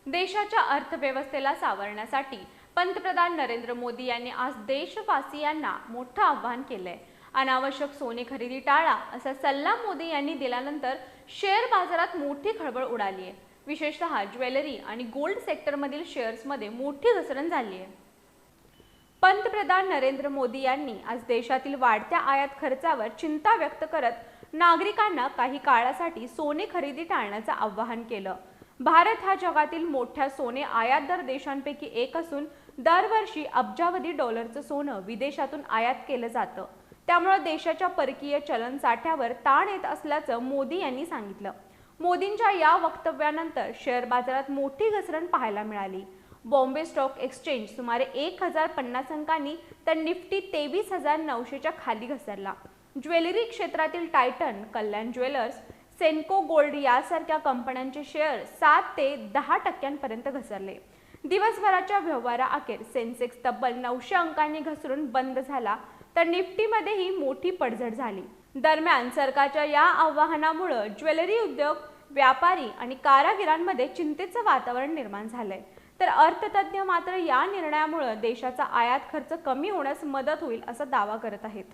देशाच्या अर्थव्यवस्थेला सावरण्यासाठी पंतप्रधान नरेंद्र मोदी यांनी आज देशवासियांना मोठं आवाहन केलंय। अनावश्यक सोने खरेदी टाळा असा सल्ला मोदी यांनी दिल्यानंतर शेअर बाजारात मोठी खळबळ उडाली आहे। विशेषतः ज्वेलरी आणि गोल्ड सेक्टरमधील शेअर्समध्ये मोठी घसरण झाली आहे। पंतप्रधान नरेंद्र मोदी यांनी आज देशातील वाढत्या आयात खर्चावर चिंता व्यक्त करत नागरिकांना काही काळासाठी सोने खरेदी टाळण्याचं आवाहन केलं। भारत हा जगातील मोठ्या सोने आयातदार देशांपैकी एक असून दरवर्षी अब्जावधी डॉलरचं सोनं विदेशातून आयात केलं जातं। त्यामुळे देशाच्या परकीय चलन साठ्यावर ताण येत असल्याचं मोदी यांनी सांगितलं। मोदींच्या या वक्तव्यानंतर शेअर बाजारात मोठी घसरण पाहायला मिळाली। बॉम्बे स्टॉक एक्सचेंज सुमारे 1050 अंकांनी तर निफ्टी 23,900च्या खाली घसरला। ज्वेलरी क्षेत्रातील टायटन, कल्याण ज्वेलर्स, सेन्को गोल्ड यासारख्या कंपन्यांचे शेअर 7 ते 10% घसरले। दिवसभराच्या व्यवहाराअखेर सेन्सेक्स तब्बल 900 अंकांनी घसरून बंद झाला, तर निफ्टीमध्येही मोठी पडझड झाली। दरम्यान सरकारच्या या आवाहनामुळे ज्वेलरी उद्योग, व्यापारी आणि कारागिरांमध्ये चिंतेचं वातावरण निर्माण झालंय। तर अर्थतज्ञ मात्र या निर्णयामुळे देशाचा आयात खर्च कमी होण्यास मदत होईल असा दावा करत आहेत।